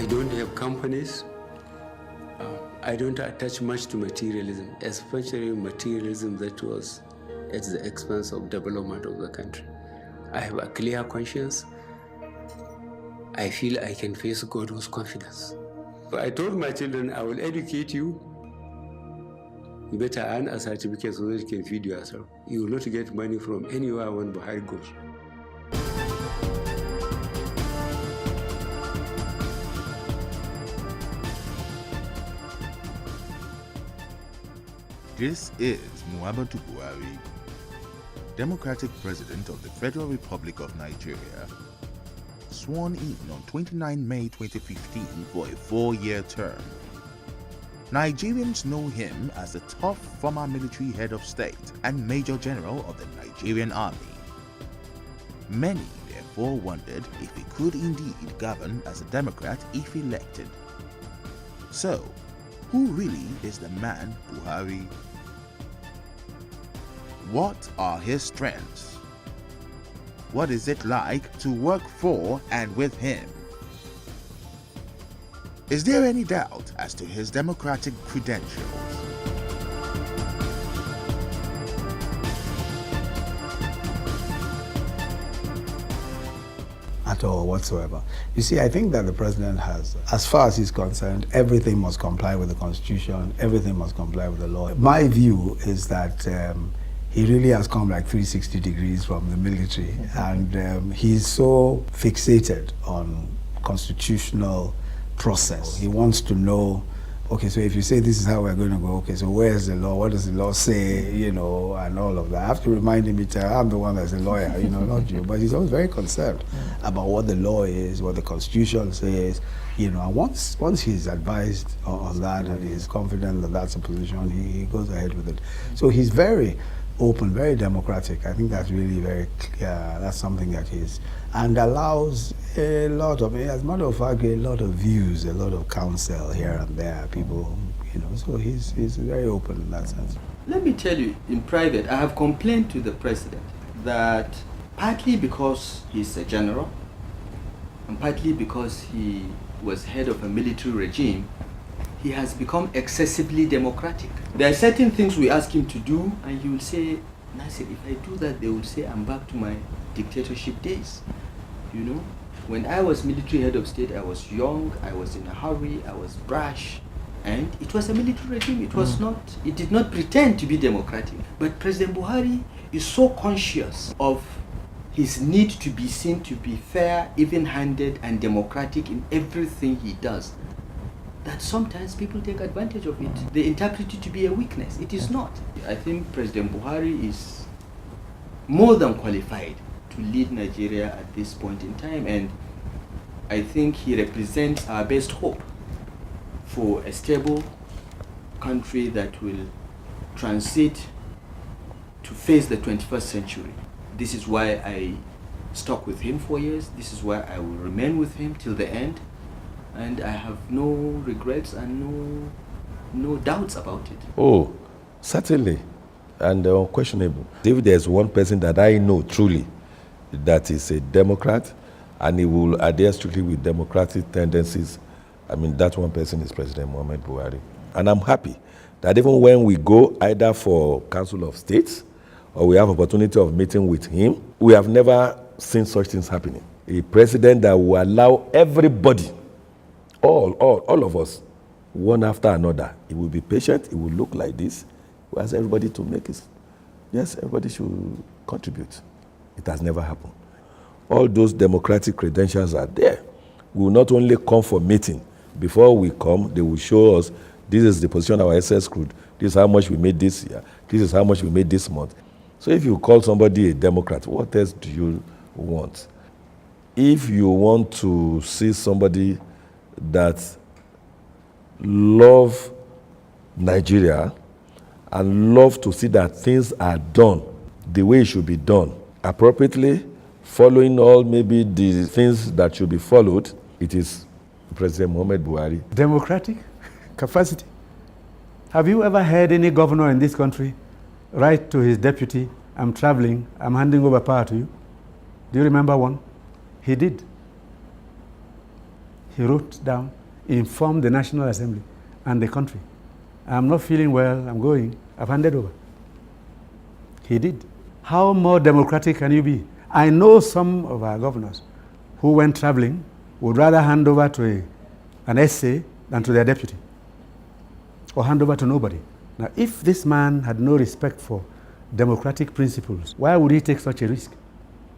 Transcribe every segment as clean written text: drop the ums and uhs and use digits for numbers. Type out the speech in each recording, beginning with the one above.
I don't have companies. I don't attach much to materialism, especially materialism that was at the expense of development of the country. I have a clear conscience. I feel I can face God with confidence. I told my children, I will educate you. You better earn a certificate so that you can feed yourself. You will not get money from anywhere when Buhari goes. This is Muhammadu Buhari, Democratic President of the Federal Republic of Nigeria, sworn in on 29 May 2015 for a 4-year term. Nigerians know him as a tough former military head of state and Major General of the Nigerian Army. Many therefore wondered if he could indeed govern as a Democrat if elected. So, who really is the man Buhari? What are his strengths? What is it like to work for and with him? Is there any doubt as to his democratic credentials? At all whatsoever. You see, I think that the president has, as far as he's concerned, everything must comply with the Constitution, everything must comply with the law. My view is that he really has come like 360 degrees from the military, and he's so fixated on constitutional process. He wants to know, okay, so if you say this is how we're going to go, okay, so where's the law? What does the law say? You know, and all of that. I have to remind him, I'm the one that's a lawyer, you know, not you. But he's always very concerned about what the law is, what the Constitution says, you know. And once he's advised on that and he's confident that that's a position, he goes ahead with it. So he's very open, very democratic. I think that's really very clear. That's something that is, and allows a lot of, as a matter of fact, a lot of views, a lot of counsel here and there. People, you know, so he's very open in that sense. Let me tell you, in private, I have complained to the president that partly because he's a general, and partly because he was head of a military regime, he has become excessively democratic. There are certain things we ask him to do, and he will say, Nasir, if I do that, they will say I'm back to my dictatorship days. You know, when I was military head of state, I was young, I was in a hurry, I was brash, and it was a military regime. It was not, it did not pretend to be democratic. But President Buhari is so conscious of his need to be seen to be fair, even-handed, and democratic in everything he does, that sometimes people take advantage of it. They interpret it to be a weakness. It is not. I think President Buhari is more than qualified to lead Nigeria at this point in time, and I think he represents our best hope for a stable country that will transit to face the 21st century. This is why I stuck with him for years. This is why I will remain with him till the end. And I have no regrets and no doubts about it. Oh, certainly, and unquestionable. If there's one person that I know truly that is a Democrat and he will adhere strictly with democratic tendencies, I mean, that one person is President Muhammadu Buhari. And I'm happy that even when we go either for Council of States or we have opportunity of meeting with him, we have never seen such things happening. A president that will allow everybody, all of us, one after another. He will be patient, he will look like this. He wants everybody to make it. Yes, everybody should contribute. It has never happened. All those democratic credentials are there. We will not only come for meeting. Before we come, they will show us, this is the position of our excess crude, this is how much we made this year, this is how much we made this month. So if you call somebody a Democrat, what else do you want? If you want to see somebody that love Nigeria and love to see that things are done the way it should be done, appropriately, following all maybe the things that should be followed, it is President Muhammadu Buhari. Democratic capacity. Have you ever heard any governor in this country write to his deputy, I'm traveling, I'm handing over power to you? Do you remember one? He did. he wrote down, informed the National Assembly and the country. I'm not feeling well, I'm going, I've handed over. He did. How more democratic can you be? I know some of our governors who went traveling would rather hand over to an essay than to their deputy, or hand over to nobody. Now, if this man had no respect for democratic principles, why would he take such a risk?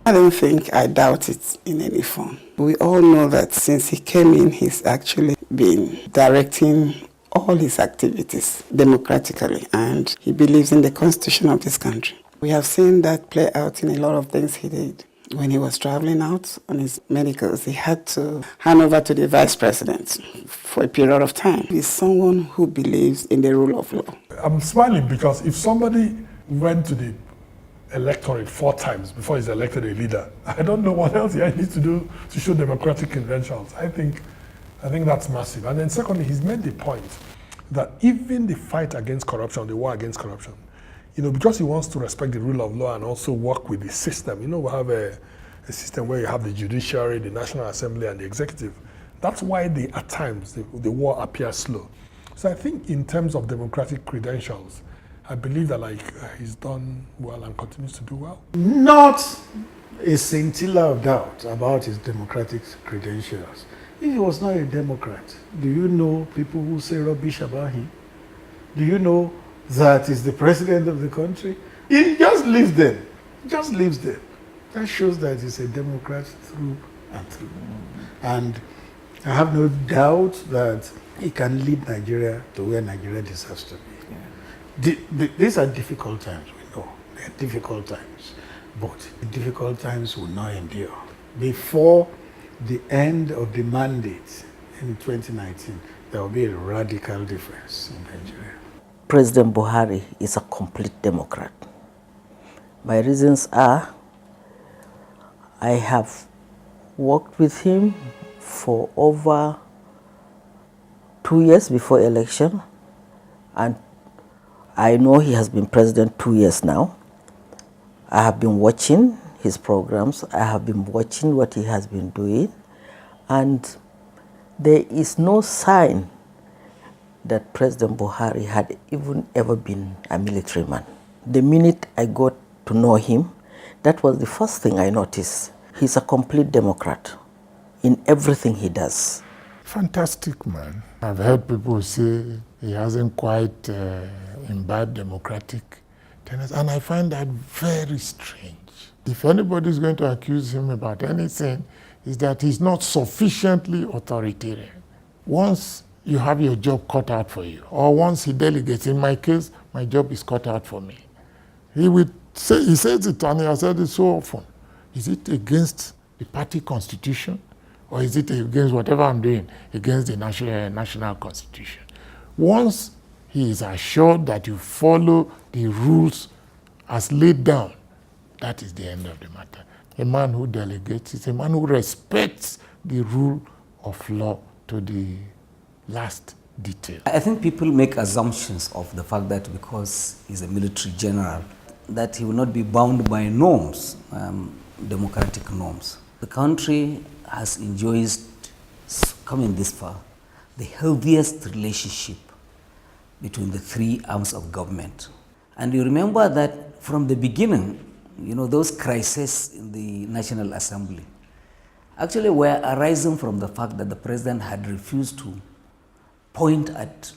I don't think I doubt it in any form. We all know that since he came in, he's actually been directing all his activities democratically, and he believes in the constitution of this country. We have seen that play out in a lot of things he did. When he was traveling out on his medicals, he had to hand over to the vice president for a period of time. He's someone who believes in the rule of law. I'm smiling because if somebody went to the electorate 4 times before he's elected a leader, I don't know what else he needs to do to show democratic credentials. I think that's massive. And then secondly, he's made the point that even the fight against corruption, the war against corruption, because he wants to respect the rule of law and also work with the system. We have a system where you have the judiciary, the National Assembly, and the executive. That's why at times the war appears slow. So I think in terms of democratic credentials, I believe that he's done well and continues to do well. Not a scintilla of doubt about his democratic credentials. If he was not a Democrat, do you know people who say rubbish about him? Do you know that he's the president of the country? He just leaves them. Just leaves them. That shows that he's a Democrat through and through. And I have no doubt that he can lead Nigeria to where Nigeria deserves to be. Yeah. These are difficult times, we know. They are difficult times. But the difficult times will not endure. Before the end of the mandate in 2019, there will be a radical difference in Nigeria. President Buhari is a complete Democrat. My reasons are, I have worked with him for over 2 years before election, and I know he has been president 2 years now. I have been watching his programs, I have been watching what he has been doing, and there is no sign that President Buhari had even ever been a military man. The minute I got to know him, that was the first thing I noticed. He's a complete Democrat in everything he does. Fantastic man. I've heard people say he hasn't quite imbibed democratic tenets, and I find that very strange. If anybody is going to accuse him about anything, is that he's not sufficiently authoritarian. Once you have your job cut out for you, or once he delegates, in my case, my job is cut out for me. He says it, and he has said it so often. Is it against the party constitution, or is it against whatever I'm doing, against the national constitution? Once he is assured that you follow the rules as laid down, that is the end of the matter. A man who delegates is a man who respects the rule of law to the last detail. I think people make assumptions of the fact that because he's a military general, that he will not be bound by norms, democratic norms. The country has enjoyed, coming this far, the healthiest relationship between the 3 arms of government. And you remember that from the beginning, those crises in the National Assembly actually were arising from the fact that the president had refused to point at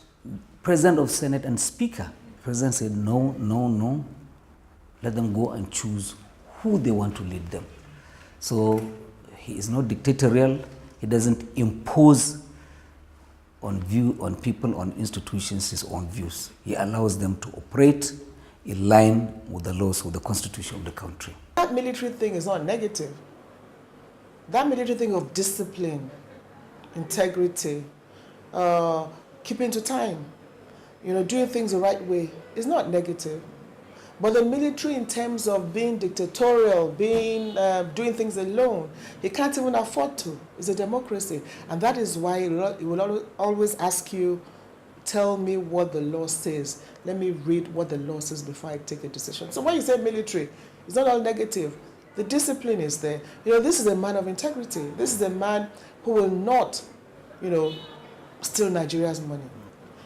President of Senate and Speaker. The president said, no, no, no. Let them go and choose who they want to lead them. So he is not dictatorial. He doesn't impose on people, on institutions, his own views. He allows them to operate in line with the laws, with the constitution of the country. That military thing is not negative. That military thing of discipline, integrity, keeping to time, doing things the right way is not negative. But the military, in terms of being dictatorial, doing things alone, he can't even afford to. It's a democracy. And that is why he will always ask you, tell me what the law says. Let me read what the law says before I take a decision. So when you say military, it's not all negative. The discipline is there. This is a man of integrity. This is a man who will not steal Nigeria's money.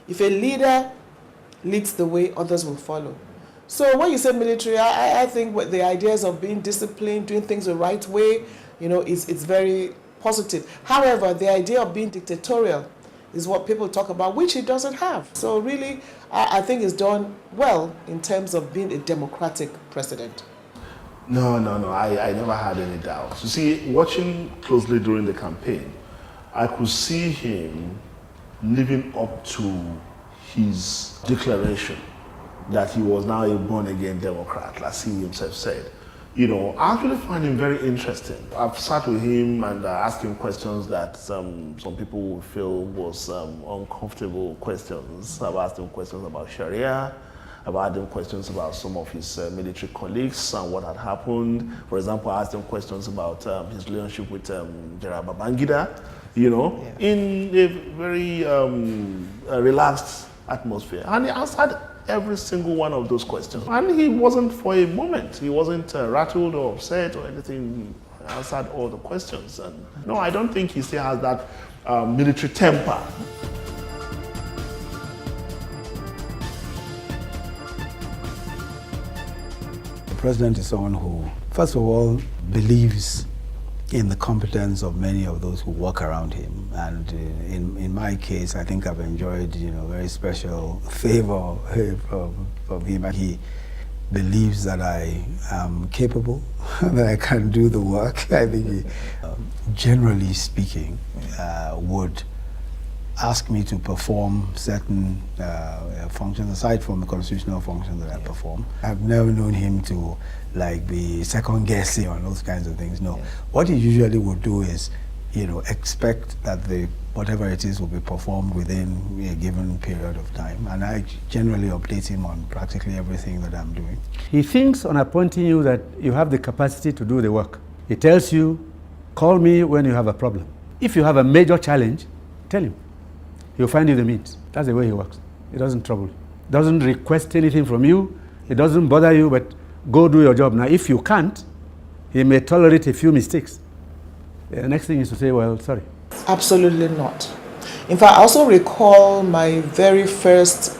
If a leader leads the way, others will follow. So when you say military, I think what the ideas of being disciplined, doing things the right way, it's very positive. However, the idea of being dictatorial is what people talk about, which he doesn't have. So really, I think he's done well in terms of being a democratic president. No, I never had any doubts. You see, watching closely during the campaign, I could see him living up to his declaration that he was now a born-again Democrat, as he himself said. I actually find him very interesting. I've sat with him and asked him questions that some people would feel was uncomfortable questions. I've asked him questions about Sharia. I've asked him questions about some of his military colleagues and what had happened. For example, I asked him questions about his relationship with General Babangida, in a very relaxed atmosphere. And he answered every single one of those questions. And he wasn't for a moment. He wasn't rattled or upset or anything. He answered all the questions. And no, I don't think he still has that military temper. The president is someone who, first of all, believes in the competence of many of those who work around him. And in my case, I think I've enjoyed, very special favor from him. And he believes that I am capable, that I can do the work. I think he, generally speaking, would ask me to perform certain functions aside from the constitutional functions that I perform. I've never known him to be second guessing on those kinds of things. No. What he usually would do is, expect that whatever it is will be performed within a given period of time. And I generally update him on practically everything that I'm doing. He thinks on appointing you that you have the capacity to do the work. He tells you, call me when you have a problem. If you have a major challenge, tell him. He'll find you the means. That's the way he works. He doesn't trouble you. Doesn't request anything from you. It doesn't bother you, but go do your job. Now, if you can't, he may tolerate a few mistakes. The next thing is to say, well, sorry. Absolutely not. In fact, I also recall my very first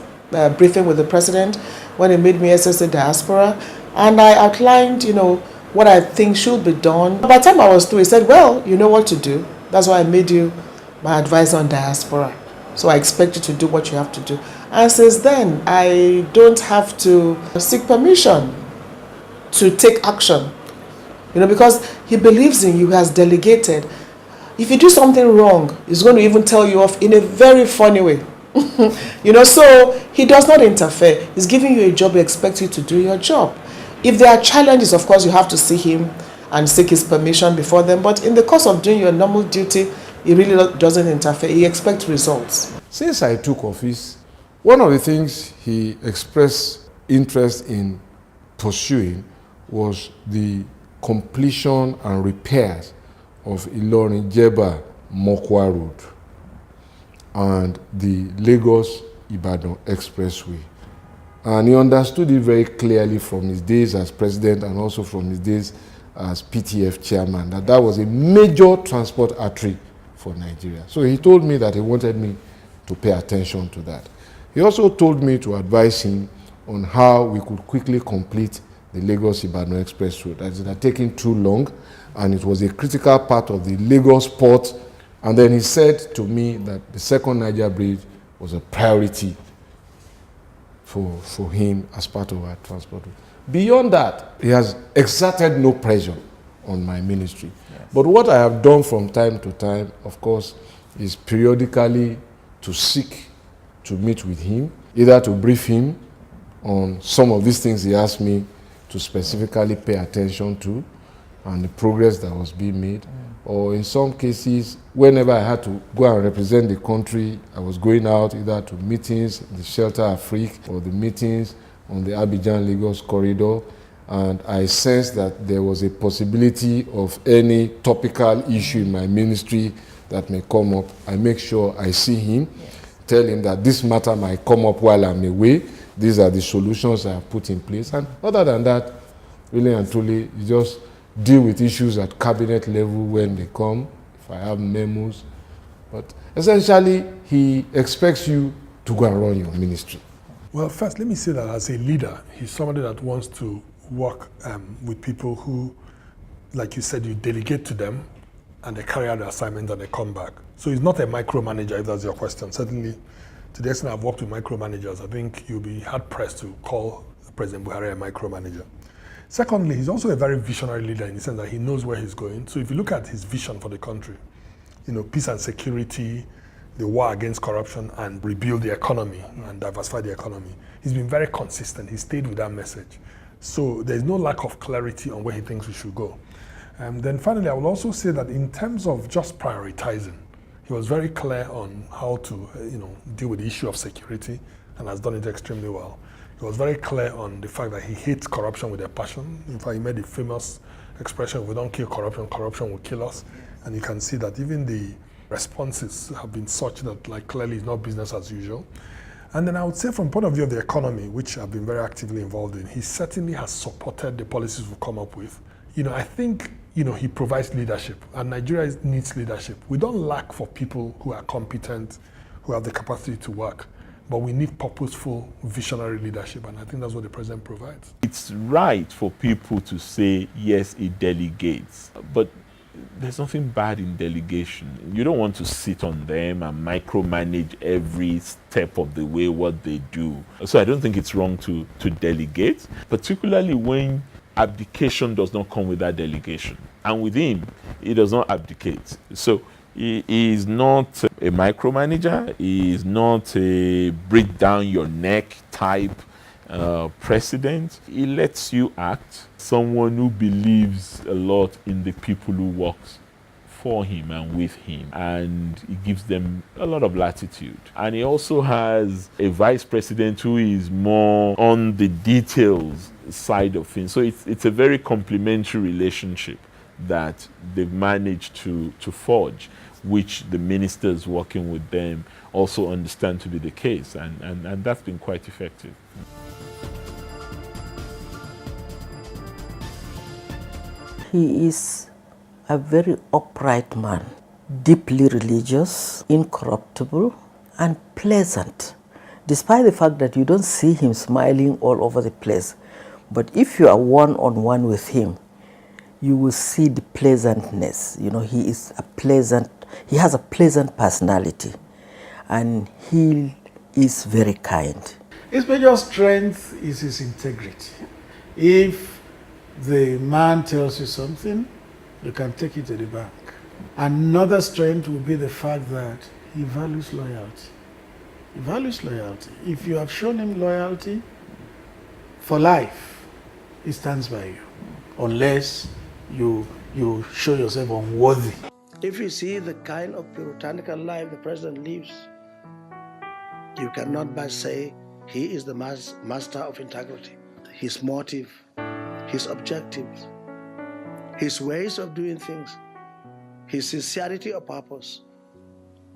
briefing with the president when he made me SSA diaspora, and I outlined, what I think should be done. By the time I was through, he said, well, you know what to do. That's why I made you my advisor on diaspora. So I expect you to do what you have to do. And since then, I don't have to seek permission to take action. Because he believes in you, he has delegated. If you do something wrong, he's going to even tell you off in a very funny way. So he does not interfere. He's giving you a job, he expects you to do your job. If there are challenges, of course, you have to see him and seek his permission before them. But in the course of doing your normal duty, he really doesn't interfere. He expects results. Since I took office, one of the things he expressed interest in pursuing was the completion and repairs of Ilorin-Jeba Mokwa Road and the Lagos-Ibadan Expressway. And he understood it very clearly from his days as president and also from his days as PTF chairman that was a major transport artery for Nigeria. So he told me that he wanted me to pay attention to that. He also told me to advise him on how we could quickly complete the Lagos-Ibadan Express Road. That it had taken too long, and it was a critical part of the Lagos port. And then he said to me that the second Niger Bridge was a priority for him as part of our transport. Beyond that, he has exerted no pressure on my ministry. Yes. But what I have done from time to time, of course, is periodically to seek to meet with him, either to brief him on some of these things he asked me to specifically pay attention to and the progress that was being made. Or in some cases, whenever I had to go and represent the country, I was going out either to meetings, the Shelter Afrique, or the meetings on the Abidjan-Lagos corridor, and I sensed that there was a possibility of any topical issue in my ministry that may come up. I make sure I see him, tell him that this matter might come up while I'm away. These are the solutions I have put in place. And other than that, really and truly, you just deal with issues at cabinet level when they come, if I have memos. But Essentially, he expects you to go and run your ministry. Well, first, let me say that as a leader, he's somebody that wants to work with people who, like you said, you delegate to them and they carry out the assignment and they come back. So he's not a micromanager, if that's your question. Certainly, to the extent I've worked with micromanagers, I think you'll be hard-pressed to call President Buhari a micromanager. Secondly, he's also a very visionary leader in the sense that he knows where he's going. So if you look at his vision for the country, peace and security, the war against corruption, and rebuild the economy and diversify the economy, he's been very consistent. He stayed with that message. So there's no lack of clarity on where he thinks we should go. Then finally, I will also say that in terms of just prioritizing, he was very clear on how to deal with the issue of security and has done it extremely well. He was very clear on the fact that he hates corruption with a passion. In fact, he made the famous expression, if we don't kill corruption, corruption will kill us. And you can see that even the responses have been such that clearly it's not business as usual. And then I would say from the point of view of the economy, which I've been very actively involved in, he certainly has supported the policies we've come up with. I think, he provides leadership, and Nigeria needs leadership. We don't lack for people who are competent, who have the capacity to work, but we need purposeful, visionary leadership, and I think that's what the president provides. It's right for people to say, yes, it delegates, but there's nothing bad in delegation. You don't want to sit on them and micromanage every step of the way what they do. So I don't think it's wrong to delegate, particularly when abdication does not come with that delegation. And with him, he does not abdicate. So he is not a micromanager. He is not a break down your neck type president. He lets you act. Someone who believes a lot in the people who work for him and with him, and he gives them a lot of latitude. And he also has a vice president who is more on the details side of things. So it's a very complementary relationship that they've managed to forge, which the ministers working with them also understand to be the case, and that's been quite effective. He is a very upright man, deeply religious, incorruptible, and pleasant, despite the fact that you don't see him smiling all over the place. But if you are one-on-one with him, you will see the pleasantness. He has a pleasant personality, and he is very kind. His major strength is his integrity. If the man tells you something, you can take it to the bank. Another strength will be the fact that he values loyalty. He values loyalty. If you have shown him loyalty for life, he stands by you, unless you show yourself unworthy. If you see the kind of puritanical life the president lives, you cannot but say he is the master of integrity. His motive, his objectives, his ways of doing things, his sincerity of purpose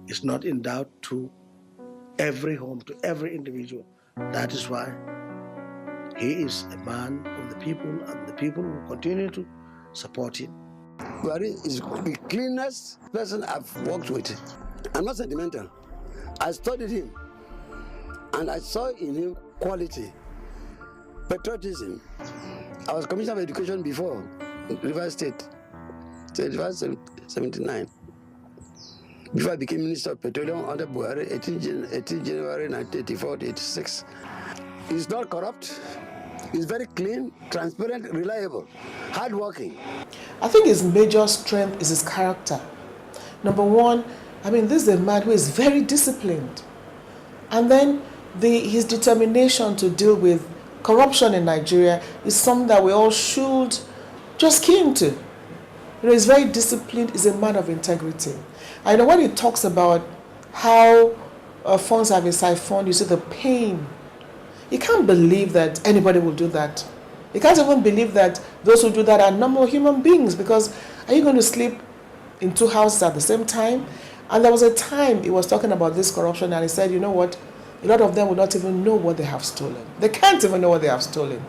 is not in doubt to every home, to every individual. That is why he is a man of the people, and the people will continue to support him. Buhari is the cleanest person I've worked with. I'm not sentimental. I studied him, and I saw in him quality, patriotism. I was Commissioner of Education before, in Rivers State, 79. Before I became Minister of Petroleum under Buhari, 18 January 1984 to 86. He's not corrupt. He's very clean, transparent, reliable, hardworking. I think his major strength is his character. Number one, this is a man who is very disciplined. And then his determination to deal with corruption in Nigeria is something that we all should just key into. He's very disciplined, he's a man of integrity. I know when he talks about how funds have been siphoned, you see the pain. You can't believe that anybody will do that. You can't even believe that those who do that are normal human beings, because are you going to sleep in two houses at the same time? And there was a time he was talking about this corruption, and he said, you know what? A lot of them will not even know what they have stolen. They can't even know what they have stolen.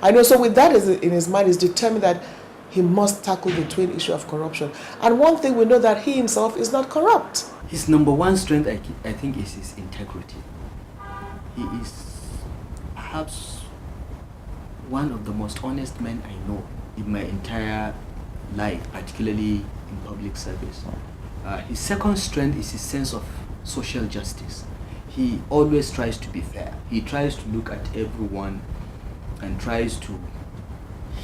I know, so with that in his mind, he's determined that he must tackle the twin issue of corruption. And one thing we know that he himself is not corrupt. His number one strength, I think, is his integrity. He is perhaps one of the most honest men I know in my entire life, particularly in public service. His second strength is his sense of social justice. He always tries to be fair. He tries to look at everyone and tries to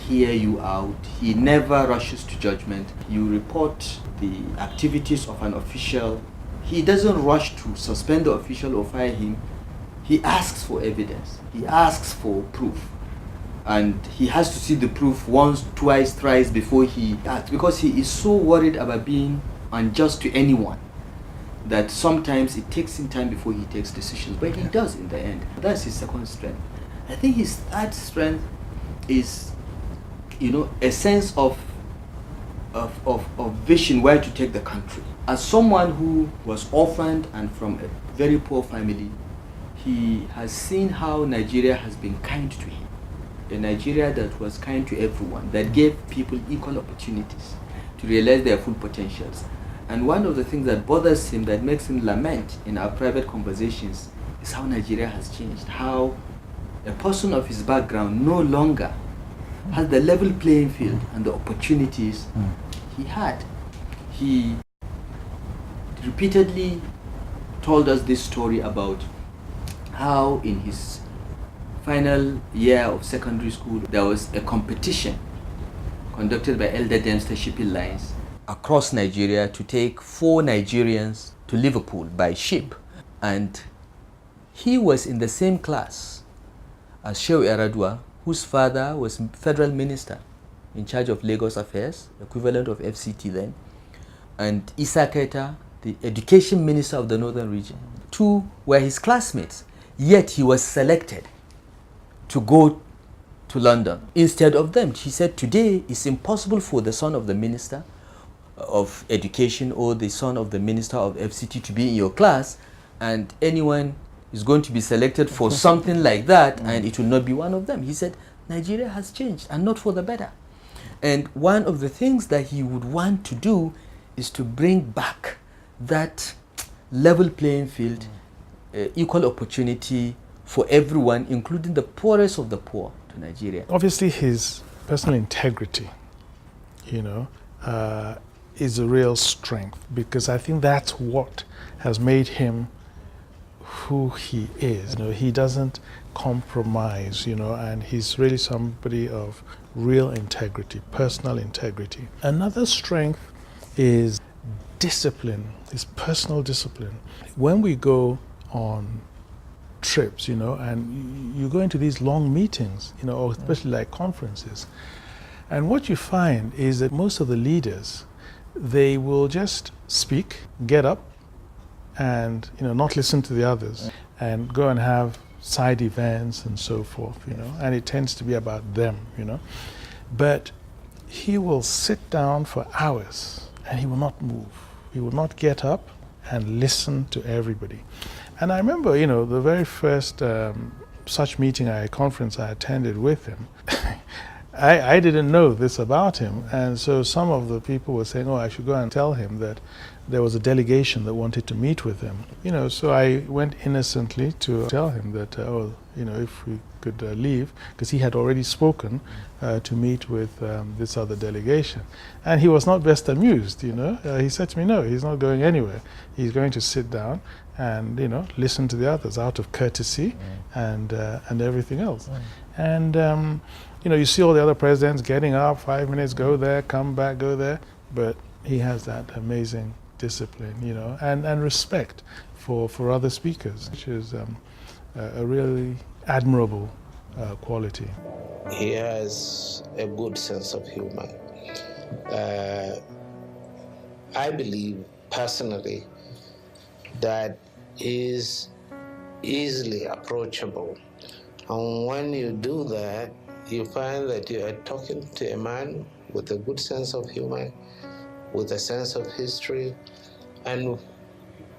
hear you out. He never rushes to judgment. You report the activities of an official. He doesn't rush to suspend the official or fire him. He asks for evidence. He asks for proof. And he has to see the proof once, twice, thrice before he acts, because he is so worried about being unjust to anyone that sometimes it takes him time before he takes decisions, but he does in the end. That's his second strength. I think his third strength is, a sense of vision where to take the country. As someone who was orphaned and from a very poor family, he has seen how Nigeria has been kind to him. A Nigeria that was kind to everyone, that gave people equal opportunities to realize their full potentials. And one of the things that bothers him, that makes him lament in our private conversations, is how Nigeria has changed. How a person of his background no longer has the level playing field and the opportunities he had. He repeatedly told us this story about how in his final year of secondary school, there was a competition conducted by Elder Dempster Shipping Lines across Nigeria to take 4 Nigerians to Liverpool by ship. And he was in the same class as Shehu Eradua, whose father was federal minister in charge of Lagos affairs, equivalent of FCT then, and Issa Keita, the education minister of the northern region. 2 were his classmates, yet he was selected to go to London instead of them. He said, today it's impossible for the son of the minister of education or the son of the minister of FCT to be in your class, and anyone is going to be selected for something like that, and it will not be one of them. He said, Nigeria has changed, and not for the better. And one of the things that he would want to do is to bring back that level playing field, equal opportunity for everyone, including the poorest of the poor, to Nigeria. Obviously, his personal integrity, is a real strength, because I think that's what has made him who he is. He doesn't compromise, and he's really somebody of real integrity, personal integrity. Another strength is discipline, his personal discipline. When we go on trips, and you go into these long meetings, or especially like conferences, and what you find is that most of the leaders, they will just speak, get up, and not listen to the others, and go and have side events and so forth, and it tends to be about them, But he will sit down for hours and he will not move. He will not get up and listen to everybody. And I remember, the very first such conference I attended with him, I didn't know this about him, and so some of the people were saying, I should go and tell him that there was a delegation that wanted to meet with him. So I went innocently to tell him that, if we could leave, because he had already spoken to meet with this other delegation. And he was not best amused, He said to me, no, he's not going anywhere. He's going to sit down and, listen to the others out of courtesy and everything else. And, you see all the other presidents getting up, 5 minutes, go there, come back, go there. But he has that amazing discipline, and respect for other speakers, which is a really admirable quality. He has a good sense of humor. I believe personally that he is easily approachable. And when you do that, you find that you are talking to a man with a good sense of humor, with a sense of history, and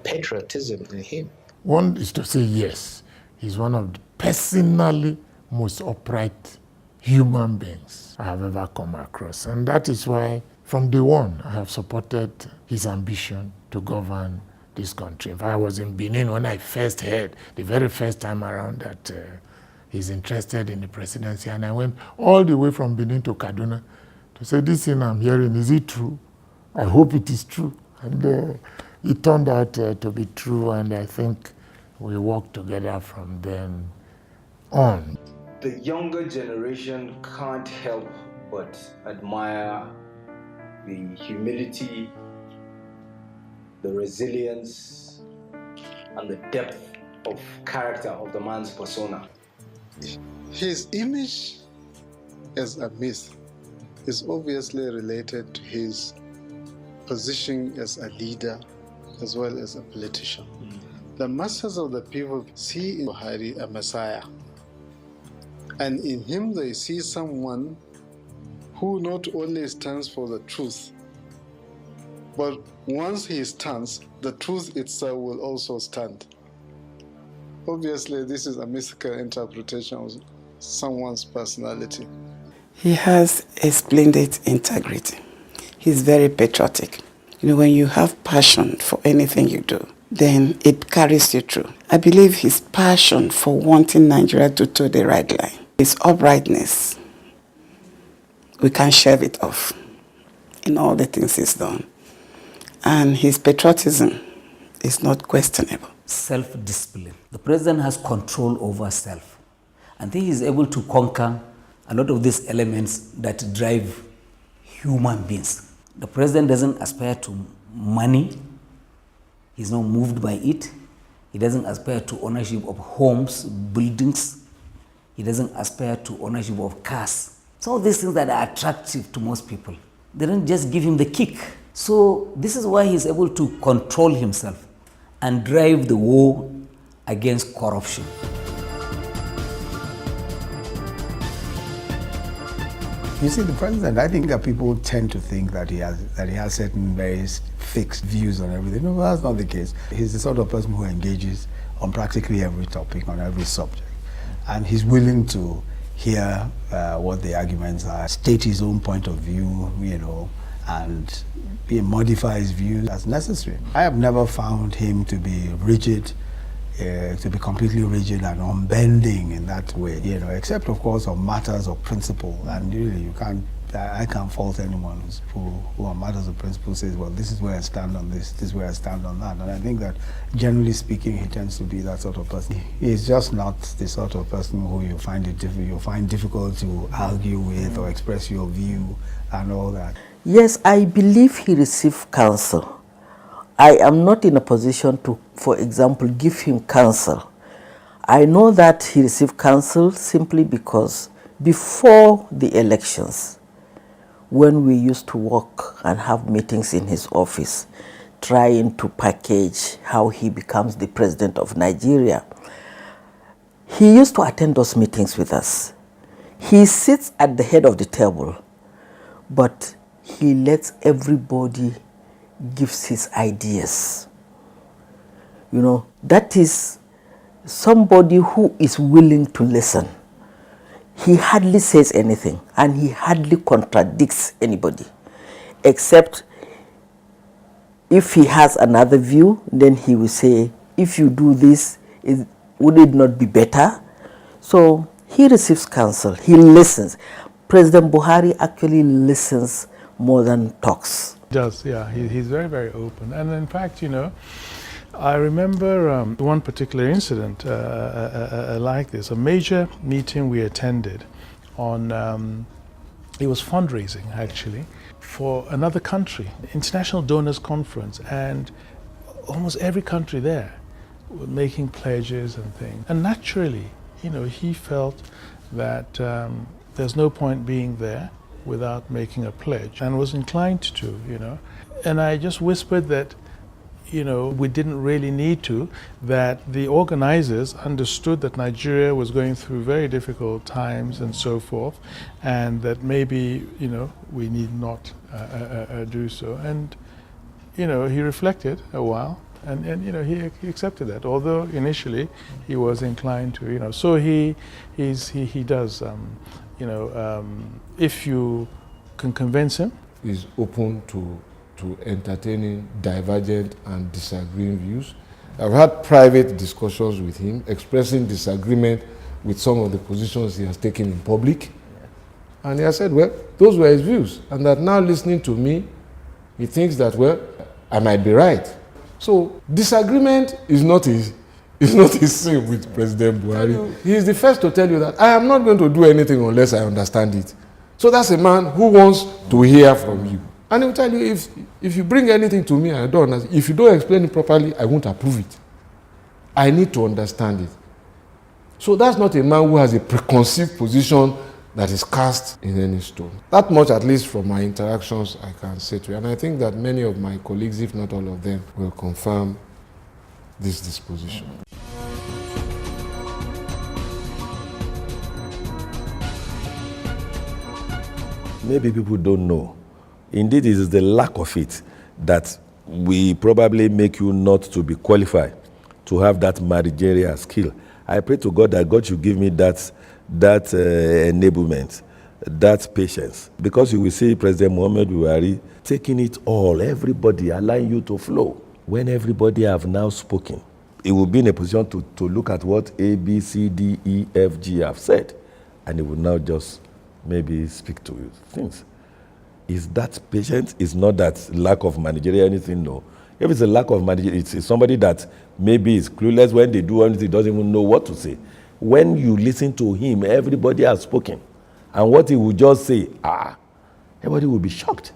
patriotism in him. One is to say yes, he's one of the personally most upright human beings I have ever come across. And that is why, from day one, I have supported his ambition to govern this country. If I was in Benin when I first heard, the very first time around, that he's interested in the presidency, and I went all the way from Benin to Kaduna to say, this thing I'm hearing, is it true? I hope it is true. And it turned out to be true, and I think we worked together from then on. The younger generation can't help but admire the humility, the resilience, and the depth of character of the man's persona. His image as a myth is obviously related to his position as a leader as well as a politician. The masses of the people see in Buhari a messiah, and in him they see someone who not only stands for the truth, but once he stands, the truth itself will also stand. Obviously, this is a mythical interpretation of someone's personality. He has a splendid integrity. He's very patriotic. You know, when you have passion for anything you do, then it carries you through. I believe his passion for wanting Nigeria to toe the right line, his uprightness, we can't shave it off in all the things he's done. And his patriotism is not questionable. Self-discipline. The president has control over self. And he is able to conquer a lot of these elements that drive human beings. The president doesn't aspire to money. He's not moved by it. He doesn't aspire to ownership of homes, buildings. He doesn't aspire to ownership of cars. So all these things that are attractive to most people, they don't just give him the kick. So this is why he's able to control himself and drive the war against corruption. You see, the president, I think that people tend to think that he has certain very fixed views on everything. No, that's not the case. He's the sort of person who engages on practically every topic, on every subject. And he's willing to hear what the arguments are, state his own point of view, you know, and modify his views as necessary. I have never found him to be rigid, to be completely rigid and unbending in that way, you know, except of course on matters of principle. And really, I can't fault anyone who on matters of principle says, well, this is where I stand on this is where I stand on that. And I think that generally speaking, he tends to be that sort of person. He's just not the sort of person who you find difficult to argue with or express your view and all that. Yes, I believe he received counsel. I am not in a position to, for example, give him counsel. I know that he received counsel simply because before the elections, when we used to work and have meetings in his office, trying to package how he becomes the president of Nigeria, he used to attend those meetings with us. He sits at the head of the table, but he lets everybody gives his ideas. You know, that is somebody who is willing to listen. He hardly says anything and he hardly contradicts anybody, except if he has another view, then he will say, if you do this, would it not be better? So he receives counsel, he listens. President Buhari actually listens more than talks. Does, yeah. He's very, very open. And in fact, you know, I remember one particular incident like this, a major meeting we attended on, it was fundraising actually, for another country, International Donors Conference, and almost every country there were making pledges and things. And naturally, you know, he felt that there's no point being there without making a pledge, and was inclined to, you know. And I just whispered that, you know, we didn't really need to, that the organizers understood that Nigeria was going through very difficult times and so forth, and that maybe, you know, we need not do so. And, you know, he reflected a while, and you know, he accepted that, although initially he was inclined to, you know. So he does, if you can convince him. He's open to entertaining divergent and disagreeing views. I've had private discussions with him, expressing disagreement with some of the positions he has taken in public. And he has said, well, those were his views. And that now listening to me, he thinks that, well, I might be right. So disagreement is not his sin with President Buhari. He is the first to tell you that I am not going to do anything unless I understand it. So that's a man who wants to hear from you. And he will tell you, if you bring anything to me and I don't understand, if you don't explain it properly, I won't approve it. I need to understand it. So that's not a man who has a preconceived position that is cast in any stone. That much, at least from my interactions, I can say to you. And I think that many of my colleagues, if not all of them, will confirm this disposition. Maybe people don't know. Indeed, it is the lack of it that will probably make you not to be qualified to have that managerial skill. I pray to God that God should give me that enablement, that patience. Because you will see President Muhammadu Buhari taking it all, everybody, allowing you to flow. When everybody have now spoken, he will be in a position to look at what A, B, C, D, E, F, G have said, and he will now just maybe speak to you things. Is that patient? It's not that lack of managerial anything, no. If it's a lack of managerial, it's somebody that maybe is clueless when they do anything, doesn't even know what to say. When you listen to him, everybody has spoken. And what he will just say, everybody will be shocked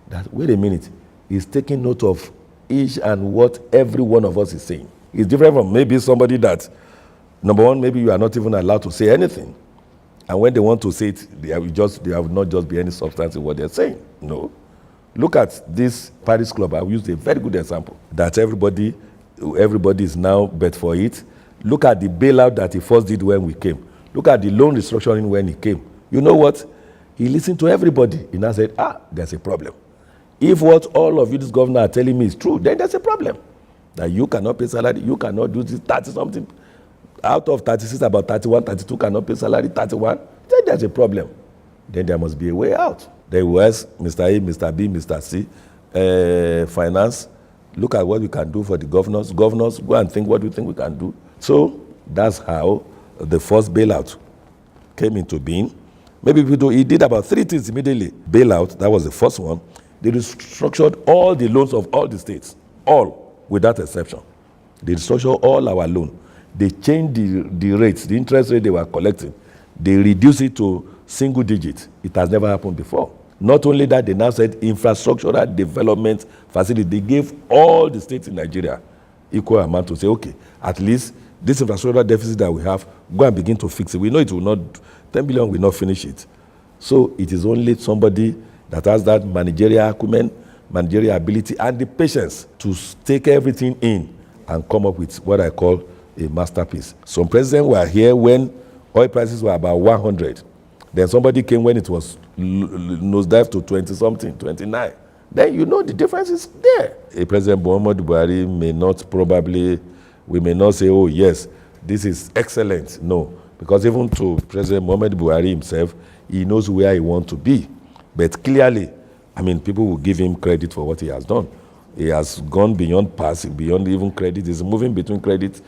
that, wait a minute, he's taking note of each and what every one of us is saying. It's different from maybe somebody that, number one, maybe you are not even allowed to say anything. And when they want to say it, there will not just be any substance in what they're saying. No. Look at this Paris Club. I used a very good example that everybody is now bet for it. Look at the bailout that he first did when we came. Look at the loan restructuring when he came. You know what? He listened to everybody. He now said, there's a problem. If what all of you, this governor, are telling me is true, then there's a problem. That you cannot pay salary, you cannot do this, 30-something. Out of 36, about 31, 32 cannot pay salary, 31, then there's a problem. Then there must be a way out. There was Mr. A, Mr. B, Mr. C, finance. Look at what we can do for the governors. Governors, go and think what we think we can do. So that's how the first bailout came into being. Maybe he did about 3 things immediately. Bailout, that was the first one. They restructured all the loans of all the states, all, without exception. They restructured all our loans. They changed the rates, the interest rate they were collecting. They reduced it to single digits. It has never happened before. Not only that, they now said infrastructural development facility. They gave all the states in Nigeria equal amount to say, okay, at least this infrastructural deficit that we have, go and begin to fix it. We know it will not, 10 billion will not finish it. So it is only somebody that has that managerial acumen, managerial ability, and the patience to take everything in and come up with what I call a masterpiece. Some presidents were here when oil prices were about 100. Then somebody came when it was nosedive to 20-something, 29. Then you know the difference is there. A President Muhammadu Buhari may not probably, we may not say, oh yes, this is excellent. No, because even to President Muhammadu Buhari himself, he knows where he wants to be. But clearly, I mean, people will give him credit for what he has done. He has gone beyond passing, beyond even credit. He's moving between credit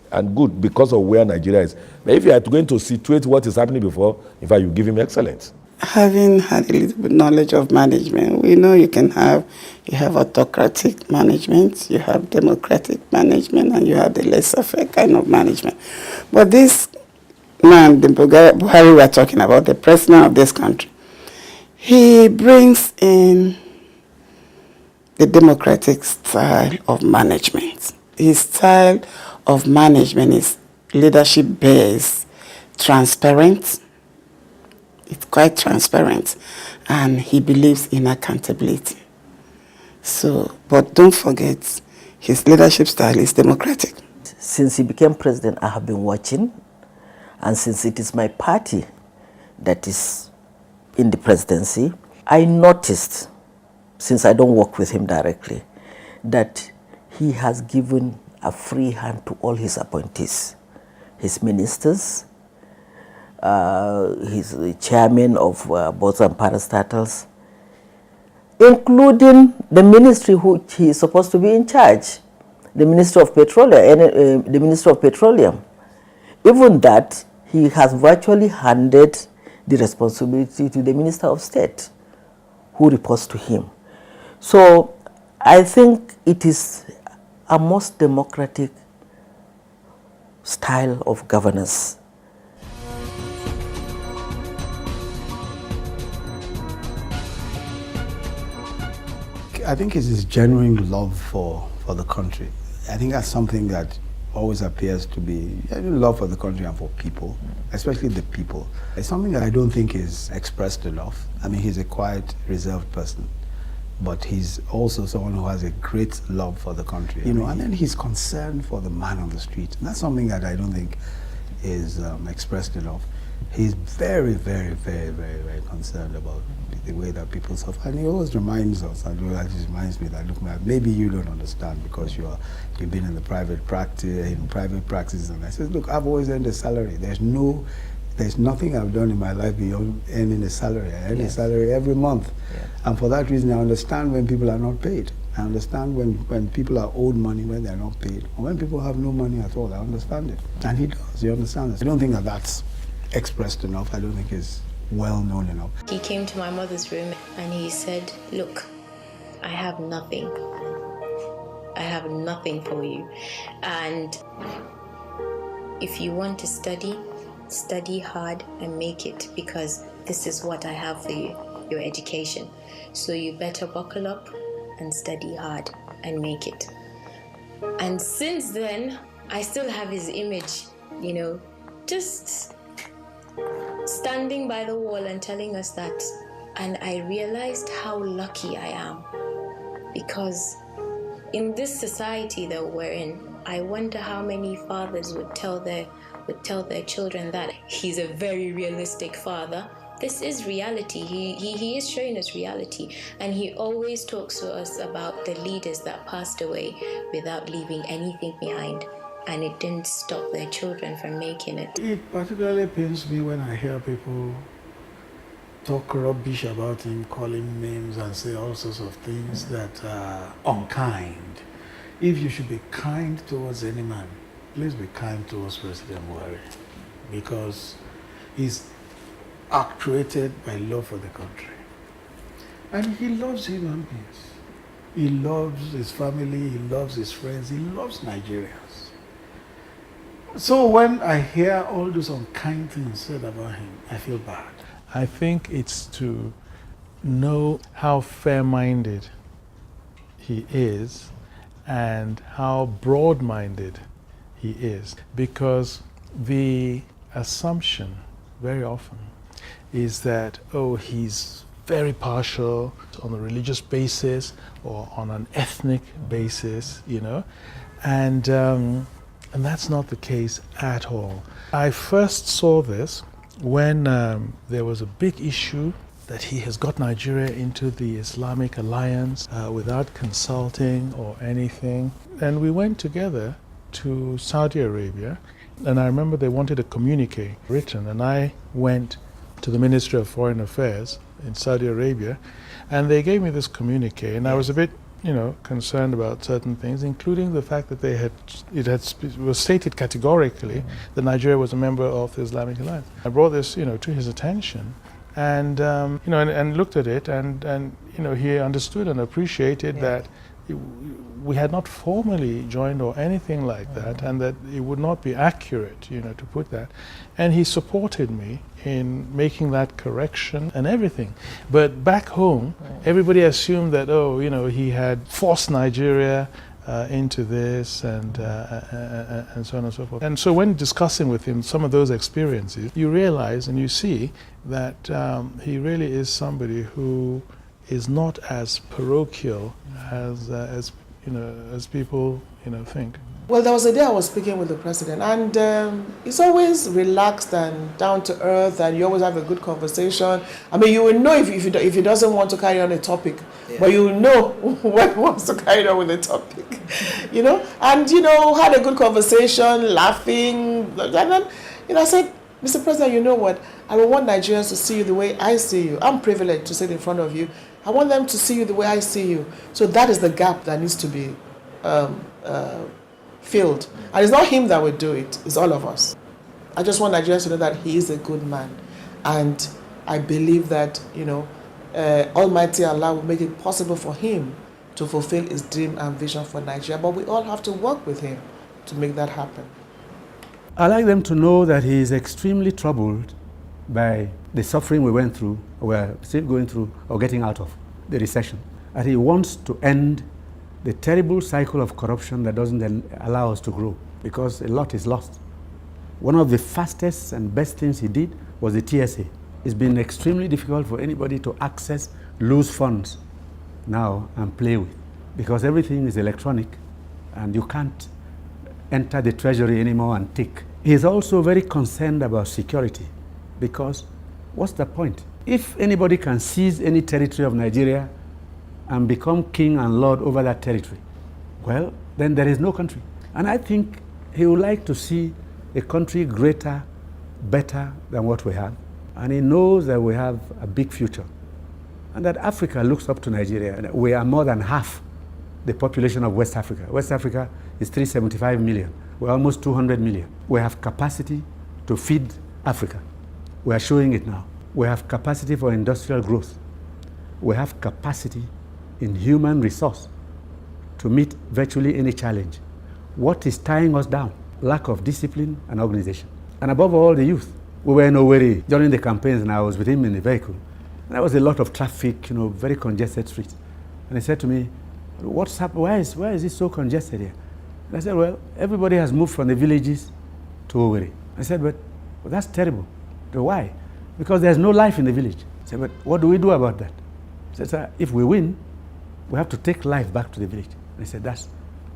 and good because of where Nigeria is. But if you are going to situate what is happening before, in fact, you give him excellence. Having had a little bit knowledge of management, we know you have autocratic management, you have democratic management, and you have the laissez-faire kind of management. But this man, the Buhari we are talking about, the president of this country, he brings in the democratic style of management. His style of management is leadership-based, transparent. It's quite transparent, and he believes in accountability. So, but don't forget, his leadership style is democratic. Since he became president, I have been watching, and since it is my party that is in the presidency, I noticed, since I don't work with him directly, that he has given a free hand to all his appointees, his ministers, He's the chairman of boards and parastatals, including the ministry which he is supposed to be in charge, the Ministry of Petroleum. The Ministry of Petroleum. Even that, he has virtually handed the responsibility to the Minister of State, who reports to him. So I think it is a most democratic style of governance. I think it's his genuine love for the country. I think that's something that always appears to be love for the country and for people, especially the people. It's something that I don't think is expressed enough. I mean, he's a quiet, reserved person, but he's also someone who has a great love for the country. And then he's concerned for the man on the street. And that's something that I don't think is expressed enough. He's very, very, very, very, very concerned about the way that people suffer. And he always reminds us, and it reminds me that, look, man, maybe you don't understand because you've been in the private practice, and I said, look, I've always earned a salary. There's nothing I've done in my life beyond earning a salary. I earn a salary every month. And for that reason, I understand when people are not paid. I understand when people are owed money when they're not paid. Or when people have no money at all, I understand it. And he does, he understands it. I don't think that that's expressed enough. I don't think it's well known enough. He came to my mother's room and he said, look, I have nothing. I have nothing for you. And if you want to study hard and make it, because this is what I have for you, your education. So you better buckle up and study hard and make it. And since then, I still have his image, just standing by the wall and telling us that. And I realized how lucky I am, because in this society that we're in, I wonder how many fathers would tell their children that he's a very realistic father. This is reality. He is showing us reality, and he always talks to us about the leaders that passed away without leaving anything behind. And it didn't stop their children from making it. It particularly pains me when I hear people talk rubbish about him, call him names and say all sorts of things that are unkind. If you should be kind towards any man, please be kind towards President Buhari, because he's actuated by love for the country. And he loves human beings. He loves his family, he loves his friends, he loves Nigerians. So when I hear all those unkind things said about him, I feel bad. I think it's to know how fair-minded he is and how broad-minded he is, because the assumption very often is that, he's very partial on a religious basis or on an ethnic basis, and that's not the case at all. I first saw this when there was a big issue that he has got Nigeria into the Islamic alliance without consulting or anything. And we went together to Saudi Arabia, and I remember they wanted a communique written, and I went to the Ministry of Foreign Affairs in Saudi Arabia, and they gave me this communique, and I was a bit concerned about certain things, including the fact that it was stated categorically that Nigeria was a member of the Islamic Alliance. I brought this, to his attention, and and looked at it, and he understood and appreciated that we had not formally joined or anything like that, and that it would not be accurate, to put that. And he supported me in making that correction and everything. But back home, everybody assumed that, he had forced Nigeria into this and so on and so forth. And so when discussing with him some of those experiences, you realize and you see that he really is somebody who is not as parochial as people think. Well, there was a day I was speaking with the president, and he's always relaxed and down to earth, and you always have a good conversation. I mean, you will know if he doesn't want to carry on a topic, but you will know when he wants to carry on with the topic, And had a good conversation, laughing, and then I said, Mr. President, you know what? I would want Nigerians to see you the way I see you. I'm privileged to sit in front of you. I want them to see you the way I see you. So that is the gap that needs to be filled. And it's not him that will do it, it's all of us. I just want Nigerians to know that he is a good man. And I believe that, Almighty Allah will make it possible for him to fulfill his dream and vision for Nigeria. But we all have to work with him to make that happen. I like them to know that he is extremely troubled by the suffering we went through, we're still going through, or getting out of the recession. And he wants to end the terrible cycle of corruption that doesn't allow us to grow, because a lot is lost. One of the fastest and best things he did was the TSA. It's been extremely difficult for anybody to access loose funds now and play with, because everything is electronic and you can't enter the treasury anymore and tick. He's also very concerned about security, because what's the point? If anybody can seize any territory of Nigeria and become king and lord over that territory, well, then there is no country. And I think he would like to see a country greater, better than what we have. And he knows that we have a big future, and that Africa looks up to Nigeria. We are more than half the population of West Africa. West Africa is 375 million. We're almost 200 million. We have capacity to feed Africa. We are showing it now. We have capacity for industrial growth. We have capacity in human resource to meet virtually any challenge. What is tying us down? Lack of discipline and organization. And above all, the youth. We were in Owerri during the campaigns, and I was with him in the vehicle. And there was a lot of traffic, very congested streets. And he said to me, "What's happened? Why is it so congested here?" And I said, "Well, everybody has moved from the villages to Owerri." I said, but that's terrible. Why? Because there's no life in the village. I said, but what do we do about that? I said, "Sir, if we win, we have to take life back to the village." And he said, that's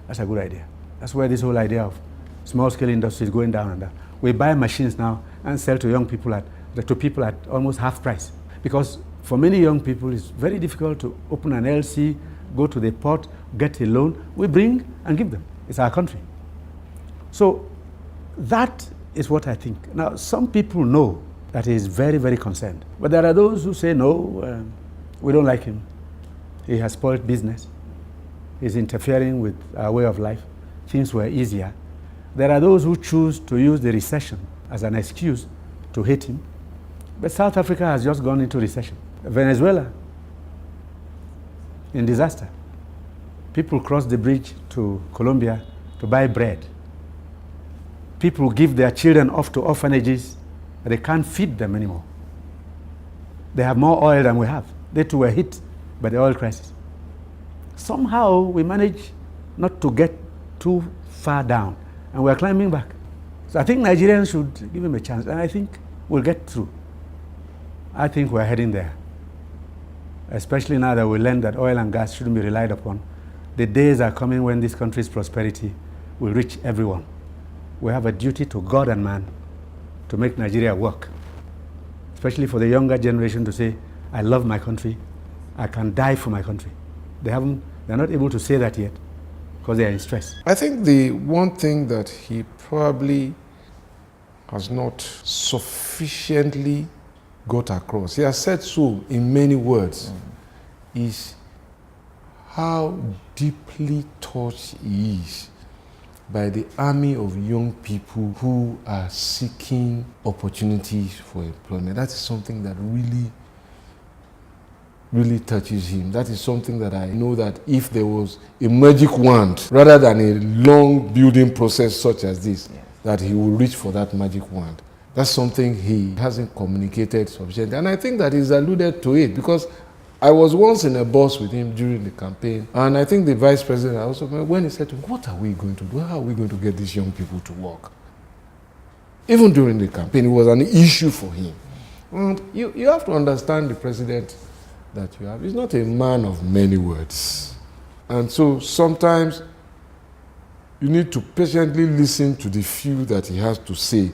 a good idea. That's where this whole idea of small-scale industry is going down and down. We buy machines now and sell to young people to people at almost half price. Because for many young people, it's very difficult to open an LC, go to the port, get a loan. We bring and give them. It's our country. So that is what I think. Now, some people know that he is very, very concerned. But there are those who say, no, we don't like him. He has spoiled business. He's interfering with our way of life. Things were easier. There are those who choose to use the recession as an excuse to hate him. But South Africa has just gone into recession. Venezuela, in disaster. People cross the bridge to Colombia to buy bread. People give their children off to orphanages, but they can't feed them anymore. They have more oil than we have. They too were hit by the oil crisis. Somehow we manage not to get too far down, and we're climbing back. So I think Nigerians should give him a chance, and I think we'll get through. I think we're heading there, especially now that we learned that oil and gas shouldn't be relied upon. The days are coming when this country's prosperity will reach everyone. We have a duty to God and man to make Nigeria work, especially for the younger generation to say, I love my country, I can die for my country. They're not able to say that yet because they are in stress. I think the one thing that he probably has not sufficiently got across, he has said so in many words, is how deeply touched he is by the army of young people who are seeking opportunities for employment. That is something that really touches him. That is something that I know that if there was a magic wand, rather than a long building process such as this, that he will reach for that magic wand. That's something he hasn't communicated sufficiently. And I think that he's alluded to it, because I was once in a bus with him during the campaign, and I think the vice president also, when he said to me, what are we going to do? How are we going to get these young people to work? Even during the campaign, it was an issue for him. And you have to understand the president that you have. He's not a man of many words. And so sometimes you need to patiently listen to the few that he has to say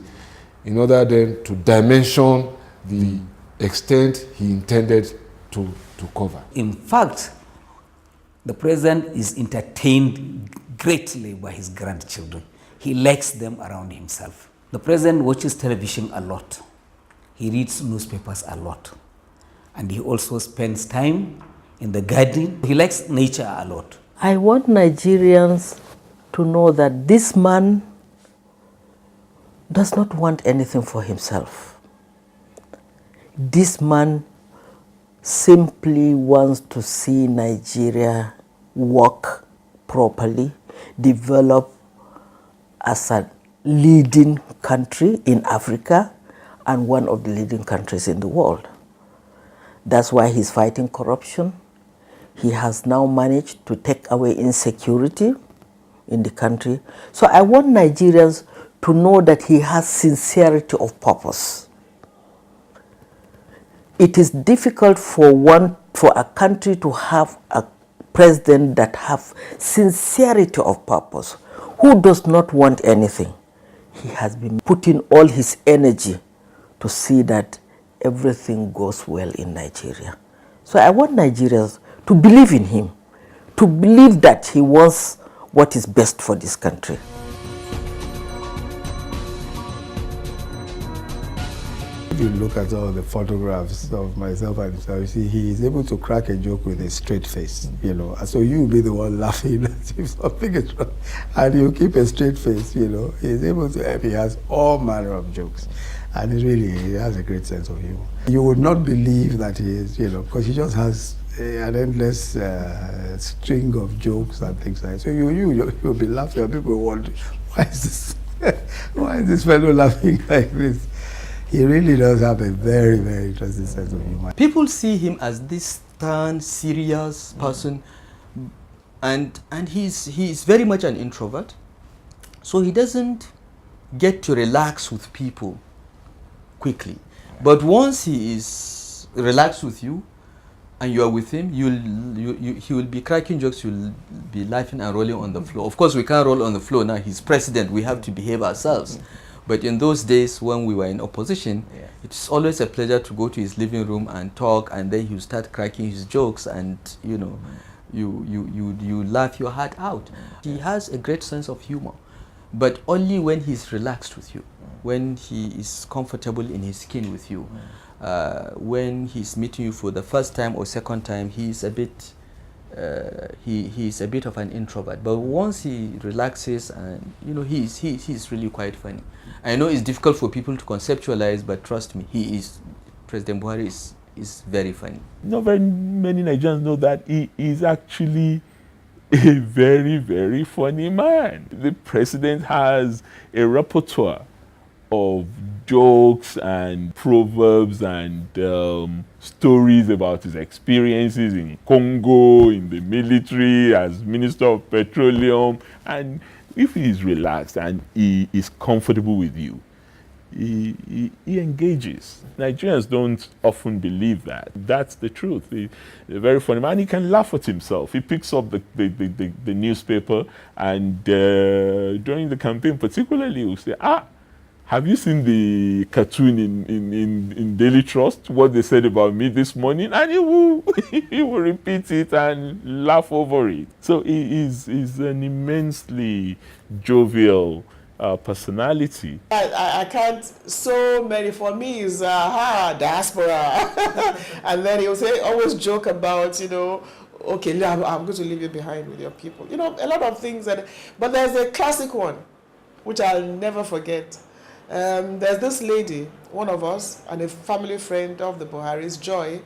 in order then to dimension the extent he intended to cover. In fact, the president is entertained greatly by his grandchildren. He likes them around himself. The president watches television a lot. He reads newspapers a lot. And he also spends time in the garden. He likes nature a lot. I want Nigerians to know that this man does not want anything for himself. This man simply wants to see Nigeria work properly, develop as a leading country in Africa and one of the leading countries in the world. That's why he's fighting corruption. He has now managed to take away insecurity in the country. So I want Nigerians to know that he has sincerity of purpose. It is difficult for a country to have a president that have sincerity of purpose, who does not want anything. He has been putting all his energy to see that everything goes well in Nigeria. So I want Nigerians to believe in him, to believe that he wants what is best for this country. If you look at all the photographs of myself and himself, you see he is able to crack a joke with a straight face, you know. So you will be the one laughing as if something is wrong, and you keep a straight face, you know. He's able to. He has all manner of jokes, and he has a great sense of humor. You would not believe that he is, you know, because he just has an endless string of jokes and things like that. So you'll be laughing, and people will wonder, why is this fellow laughing like this? He really does have a very, very interesting sense of humor. People see him as this stern, serious person, and he's very much an introvert. So he doesn't get to relax with people quickly. But once he is relaxed with you, and you are with him, he will be cracking jokes, you'll be laughing and rolling on the floor. Of course, we can't roll on the floor now. He's president. We have to behave ourselves. But in those days when we were in opposition, it's always a pleasure to go to his living room and talk, and then he'll start cracking his jokes, and you know, you laugh your heart out. He has a great sense of humor, but only when he's relaxed with you, when he is comfortable in his skin with you. When he's meeting you for the first time or second time, he's a bit he's a bit of an introvert. But once he relaxes, and you know, he's really quite funny. I know it's difficult for people to conceptualize, but trust me, President Buhari is very funny. Not very many Nigerians know that he is actually a very, very funny man. The president has a repertoire of jokes and proverbs and stories about his experiences in Congo, in the military, as Minister of Petroleum. And if he is relaxed and he is comfortable with you, he engages. Nigerians don't often believe that. That's the truth. He's a very funny man. He can laugh at himself. He picks up the newspaper, and during the campaign particularly, he will say, have you seen the cartoon in Daily Trust, what they said about me this morning? And he will repeat it and laugh over it. So he is an immensely jovial personality. I can't, so many, for me is diaspora. And then he'll say, always joke about, you know, okay, I'm going to leave you behind with your people. You know, a lot of things. But there's a classic one, which I'll never forget. There's this lady, one of us, and a family friend of the Buharis, Joy.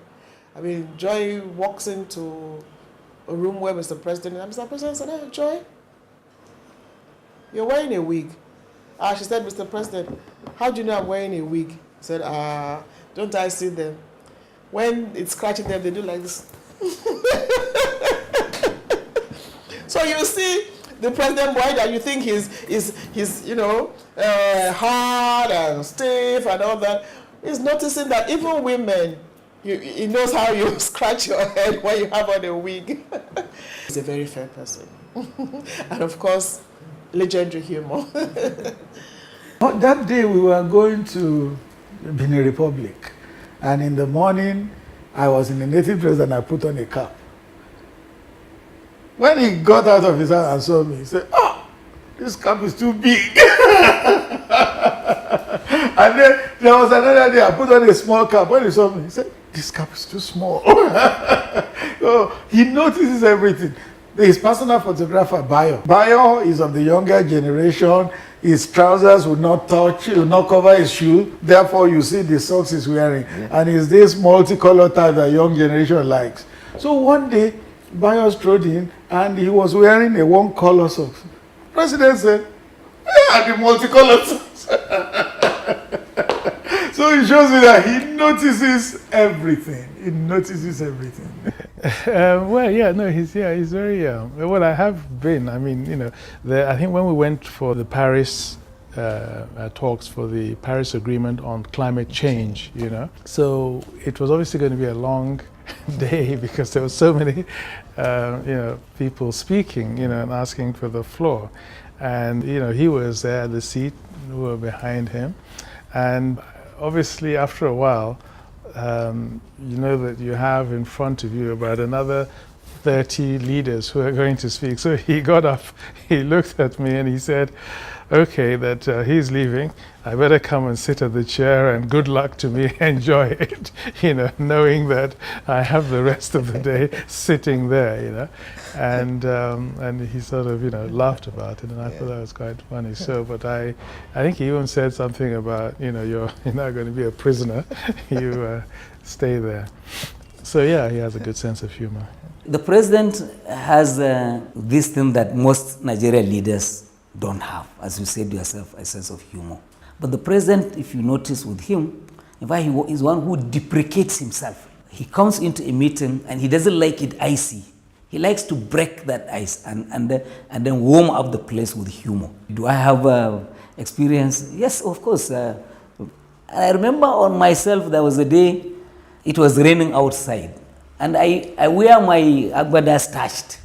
I mean, Joy walks into a room where Mr. President, and Mr. President said, "Hey, Joy, you're wearing a wig." She said, "Mr. President, how do you know I'm wearing a wig?" He said, don't I see them? When it's scratching them, they do like this. So you see, the president, why that you think he's you know, hard and stiff and all that, is noticing that even women, he knows how you scratch your head when you have on a wig. He's a very fair person. And of course, legendary humor. That day we were going to Benin Republic, and in the morning I was in a native dress and I put on a cap. When he got out of his house and saw me, he said, "Oh, this cap is too big." There was another day I put on a small cap. When he saw me, he said, "This cap is too small." So he notices everything. His personal photographer, Bayo is of the younger generation. His trousers will not touch, will not cover his shoe. Therefore, you see the socks he's wearing. And it's this multicolored type that young generation likes. So one day, Bayo strode in and he was wearing a one-color socks. President said, "Yeah, the multicolored socks." So it shows me that he notices everything. He notices everything. Well, yeah, no, he's very, well, I have been, I mean, you know, I think when we went for the Paris talks for the Paris Agreement on climate change, you know, so it was obviously going to be a long day because there were so many, you know, people speaking, you know, and asking for the floor. And, you know, he was there at the seat, we were behind him. And obviously, after a while, you know that you have in front of you about another 30 leaders who are going to speak. So he got up, he looked at me and he said, "Okay, that he's leaving. I better come and sit at the chair and good luck to me, enjoy it," you know, knowing that I have the rest of the day sitting there, you know. And he sort of, you know, laughed about it, and I thought that was quite funny. So, but I think he even said something about, you know, you're not going to be a prisoner, you stay there. So yeah, he has a good sense of humor. The president has this thing that most Nigerian leaders don't have, as you said yourself, a sense of humor. But the president, if you notice with him, in fact, he is one who deprecates himself. He comes into a meeting and he doesn't like it icy. He likes to break that ice and then warm up the place with humor. Do I have experience? Yes, of course. I remember on myself, there was a day, it was raining outside. And I wear my agbada starched.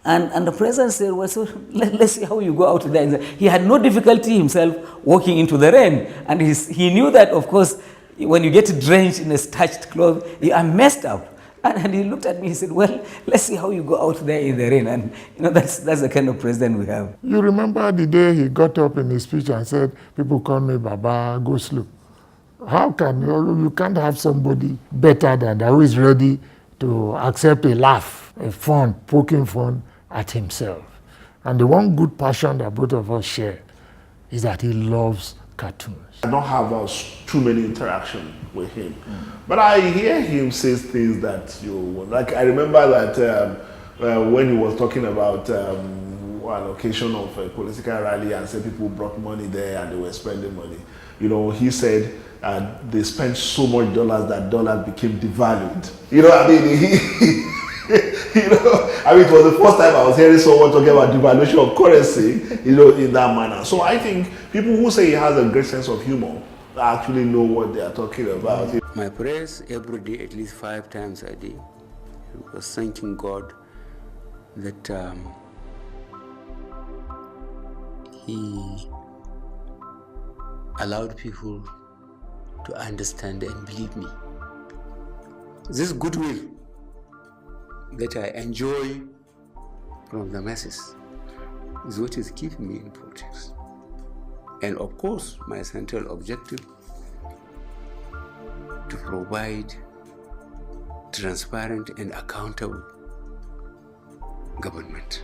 And the president said, "Well, so let's see how you go out there." He had no difficulty himself walking into the rain. And he knew that, of course, when you get drenched in a starched cloth, you are messed up. And he looked at me, he said, "Well, let's see how you go out there in the rain." And you know, that's the kind of president we have. You remember the day he got up in his speech and said, "People call me Baba, go slow." How can you can't have somebody better than that who is ready to accept a laugh, a fun, poking fun at himself. And the one good passion that both of us share is that he loves cartoons. I don't have too many interactions with him, but I hear him say things that like. I remember that when he was talking about an occasion of a political rally and said people brought money there and they were spending money. You know, he said they spent so much dollars that dollars became devalued. You know what I mean? You know, I mean, it was the first time I was hearing someone talking about devaluation of currency, you know, in that manner. So I think people who say he has a great sense of humor actually know what they are talking about. My prayers every day, at least 5 times a day, was thanking God that He allowed people to understand and believe me. This goodwill that I enjoy from the masses is what is keeping me in politics. And of course, my central objective to provide transparent and accountable government.